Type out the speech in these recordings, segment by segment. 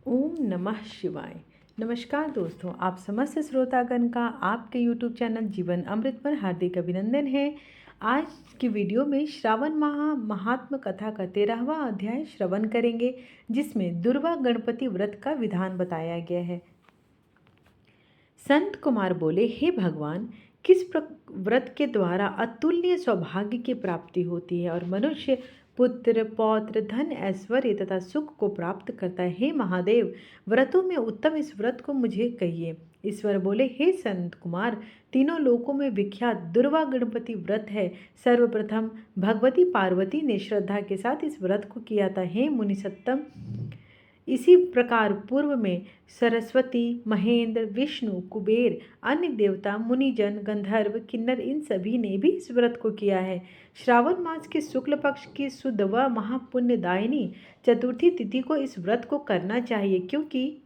ओम नमः शिवाय। नमस्कार दोस्तों, आप समस्त श्रोतागण का आपके YouTube चैनल जीवन अमृत पर हार्दिक अभिनंदन है। आज की वीडियो में श्रावण माह महात्म कथा का 13वां अध्याय श्रवण करेंगे, जिसमें दुर्वा गणपति व्रत का विधान बताया गया है। संत कुमार बोले, हे भगवान, व्रत के द्वारा अतुल्य सौभाग्य की प्राप्ति होती है और मनुष्य पुत्र पौत्र धन ऐश्वर्य तथा सुख को प्राप्त करता है। हे महादेव, व्रतों में उत्तम इस व्रत को मुझे कहिए। ईश्वर बोले, हे संत कुमार, तीनों लोकों में विख्यात दुर्वा गणपति व्रत है। सर्वप्रथम भगवती पार्वती ने श्रद्धा के साथ इस व्रत को किया था। हे मुनिसत्तम, इसी प्रकार पूर्व में सरस्वती, महेंद्र, विष्णु, कुबेर, अन्य देवता, मुनिजन, गंधर्व, किन्नर, इन सभी ने भी इस व्रत को किया है। श्रावण मास के शुक्ल पक्ष की शुद्ध व महापुण्यदायिनी चतुर्थी तिथि को इस व्रत को करना चाहिए, क्योंकि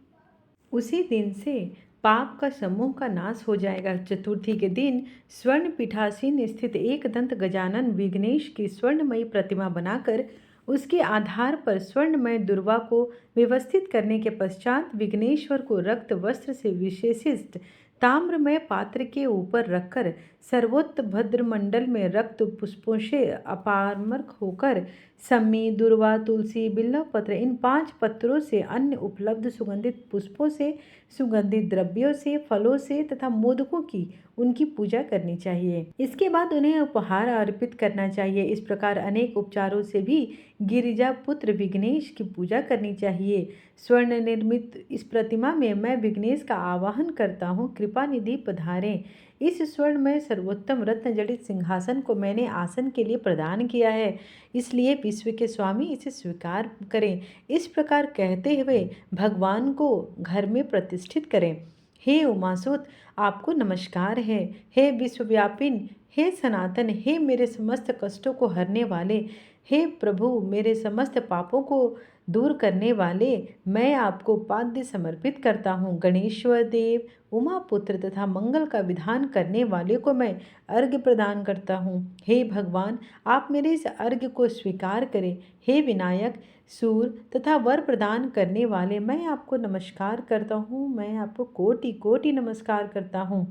उसी दिन से पाप का समूह का नाश हो जाएगा। चतुर्थी के दिन स्वर्ण पीठासीन स्थित एक दंत गजानन विघ्नेश की स्वर्णमयी प्रतिमा बनाकर उसके आधार पर स्वर्णमय दुर्वा को व्यवस्थित करने के पश्चात विघ्नेश्वर को रक्त वस्त्र से विशेषित ताम्रमय पात्र के ऊपर रखकर सर्वोत्त भद्र मंडल में रक्त पुष्पों से अपारमर्क होकर सम्मी, दुर्वा, तुलसी, बिल्व पत्र, इन 5 पत्रों से, अन्य उपलब्ध सुगंधित पुष्पों से, सुगंधित द्रव्यों से, फलों से तथा मोदकों की उनकी पूजा करनी चाहिए। इसके बाद उन्हें उपहार अर्पित करना चाहिए। इस प्रकार अनेक उपचारों से भी गिरिजा पुत्र विघ्नेश की पूजा करनी चाहिए। स्वर्ण निर्मित इस प्रतिमा में मैं विघ्नेश का आवाहन करता हूँ, कृपा निधि पधारें। इस स्वर्ण में सर्वोत्तम रत्न जड़ित सिंहासन को मैंने आसन के लिए प्रदान किया है, इसलिए विश्व के स्वामी इसे स्वीकार करें। इस प्रकार कहते हुए भगवान को घर में प्रतिष्ठित करें। हे उमासुत, आपको नमस्कार है। हे विश्वव्यापिन, हे सनातन, हे मेरे समस्त कष्टों को हरने वाले, हे प्रभु, मेरे समस्त पापों को दूर करने वाले, मैं आपको पाद्य समर्पित करता हूँ। गणेश्वर देव, उमापुत्र तथा मंगल का विधान करने वाले को मैं अर्घ्य प्रदान करता हूँ। हे भगवान, आप मेरे इस अर्घ्य को स्वीकार करें। हे विनायक, सूर तथा वर प्रदान करने वाले, मैं आपको नमस्कार करता हूँ। मैं आपको कोटि कोटि नमस्कार करता हूँ।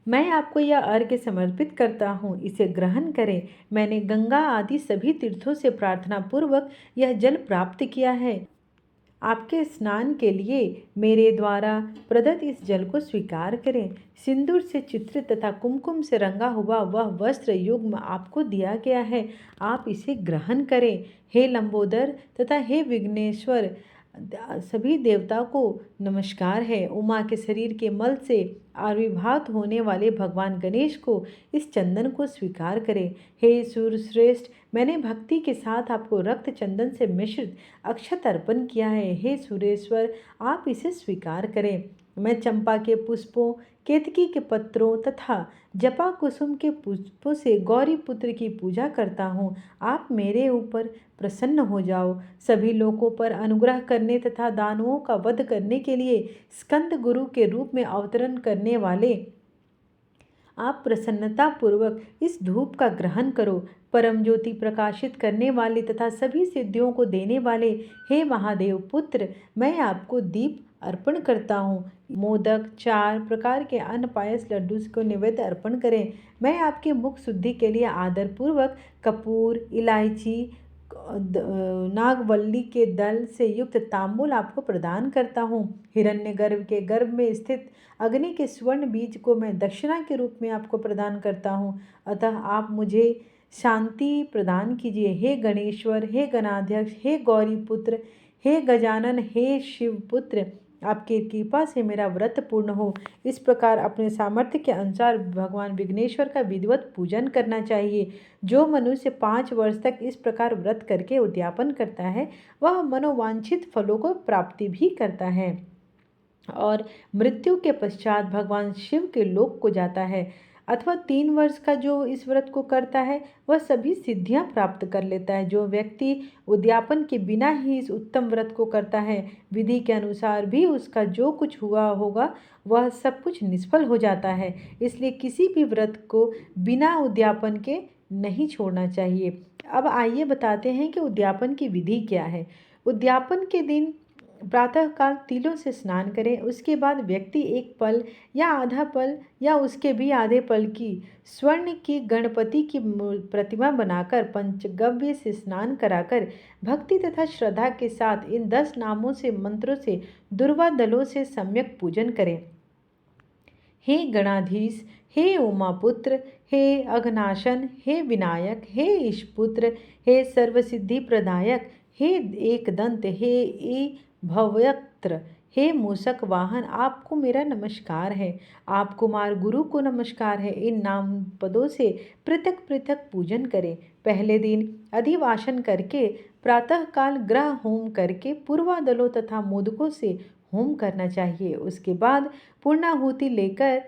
मैं आपको यह अर्घ्य समर्पित करता हूँ, इसे ग्रहण करें। मैंने गंगा आदि सभी तीर्थों से प्रार्थना पूर्वक यह जल प्राप्त किया है। आपके स्नान के लिए मेरे द्वारा प्रदत्त इस जल को स्वीकार करें। सिंदूर से चित्रित तथा कुमकुम से रंगा हुआ वह वस्त्र युग्म आपको दिया गया है, आप इसे ग्रहण करें। हे लंबोदर तथा हे विघ्नेश्वर, सभी देवताओं को नमस्कार है। उमा के शरीर के मल से आविर्भाव होने वाले भगवान गणेश को इस चंदन को स्वीकार करें। हे सूर्यश्रेष्ठ, मैंने भक्ति के साथ आपको रक्त चंदन से मिश्रित अक्षत अर्पण किया है। हे सूर्येश्वर, आप इसे स्वीकार करें। मैं चंपा के पुष्पों, केतकी के पत्रों तथा जपा कुसुम के पुष्पों से गौरी पुत्र की पूजा करता हूँ। आप मेरे ऊपर प्रसन्न हो जाओ। सभी लोगों पर अनुग्रह करने तथा दानवों का वध करने के लिए स्कंद गुरु के रूप में अवतरण करने वाले, आप प्रसन्नता पूर्वक इस धूप का ग्रहण करो। परम ज्योति प्रकाशित करने वाले तथा सभी सिद्धियों को देने वाले, हे महादेव पुत्र, मैं आपको दीप अर्पण करता हूँ। मोदक, 4 प्रकार के अन्न, पायस, लड्डू को निवेद्य अर्पण करें। मैं आपके मुख शुद्धि के लिए आदरपूर्वक कपूर, इलायची, नागवल्ली के दल से युक्त तांबूल आपको प्रदान करता हूँ। हिरण्यगर्भ के गर्भ में स्थित अग्नि के स्वर्ण बीज को मैं दक्षिणा के रूप में आपको प्रदान करता हूँ। अतः आप मुझे शांति प्रदान कीजिए। हे गणेश्वर, हे गणाध्यक्ष, हे गौरी पुत्र, हे गजानन, हे शिवपुत्र, आपकी कृपा से मेरा व्रत पूर्ण हो। इस प्रकार अपने सामर्थ्य के अनुसार भगवान विघ्नेश्वर का विधिवत पूजन करना चाहिए। जो मनुष्य 5 वर्ष तक इस प्रकार व्रत करके उद्यापन करता है, वह मनोवांछित फलों को प्राप्ति भी करता है और मृत्यु के पश्चात भगवान शिव के लोक को जाता है। अथवा 3 वर्ष का जो इस व्रत को करता है, वह सभी सिद्धियां प्राप्त कर लेता है। जो व्यक्ति उद्यापन के बिना ही इस उत्तम व्रत को करता है, विधि के अनुसार भी उसका जो कुछ हुआ होगा वह सब कुछ निष्फल हो जाता है। इसलिए किसी भी व्रत को बिना उद्यापन के नहीं छोड़ना चाहिए। अब आइए बताते हैं कि उद्यापन की विधि क्या है। उद्यापन के दिन प्रातःकाल तिलों से स्नान करें। उसके बाद व्यक्ति एक पल या आधा पल या उसके भी आधे पल की स्वर्ण की गणपति की प्रतिमा बनाकर पंचगव्य से स्नान कराकर भक्ति तथा श्रद्धा के साथ इन 10 नामों से मंत्रों से दुर्वा दलों से सम्यक पूजन करें। हे गणाधीश, हे उमापुत्र, हे अघनाशन, हे विनायक, हे ईशपुत्र, हे सर्वसिद्धि प्रदायक, हे एकदंत, हे ई भवयत्र, हे मूषक वाहन, आपको मेरा नमस्कार है। आप कुमार गुरु को नमस्कार है। इन नाम पदों से पृथक पृथक पूजन करें। पहले दिन अधिवासन करके प्रातःकाल ग्रह होम करके पूर्वादलों तथा मोदकों से होम करना चाहिए। उसके बाद पूर्णाहुति लेकर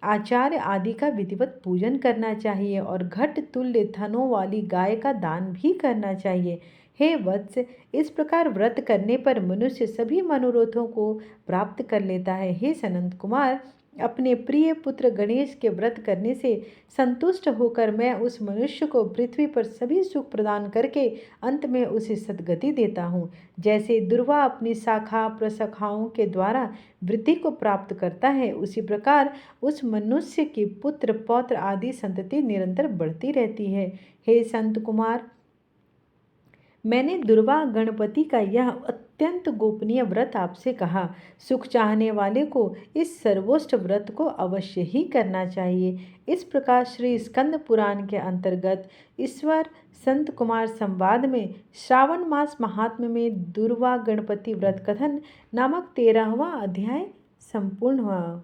आचार्य आदि का विधिवत पूजन करना चाहिए और घट तुल्य थनों वाली गाय का दान भी करना चाहिए। हे वत्स, इस प्रकार व्रत करने पर मनुष्य सभी मनोरथों को प्राप्त कर लेता है। हे सनंत कुमार, अपने प्रिय पुत्र गणेश के व्रत करने से संतुष्ट होकर मैं उस मनुष्य को पृथ्वी पर सभी सुख प्रदान करके अंत में उसे सद्गति देता हूँ। जैसे दुर्वा अपनी शाखा प्रशाखाओं के द्वारा वृद्धि को प्राप्त करता है, उसी प्रकार उस मनुष्य की पुत्र पौत्र आदि संतति निरंतर बढ़ती रहती है। हे संत कुमार, मैंने दुर्वा गणपति का यह अत्यंत गोपनीय व्रत आपसे कहा। सुख चाहने वाले को इस सर्वोच्च व्रत को अवश्य ही करना चाहिए। इस प्रकार श्री स्कंद पुराण के अंतर्गत ईश्वर संत कुमार संवाद में श्रावण मास महात्म्य में दुर्वा गणपति व्रत कथन नामक 13वां अध्याय संपूर्ण हुआ।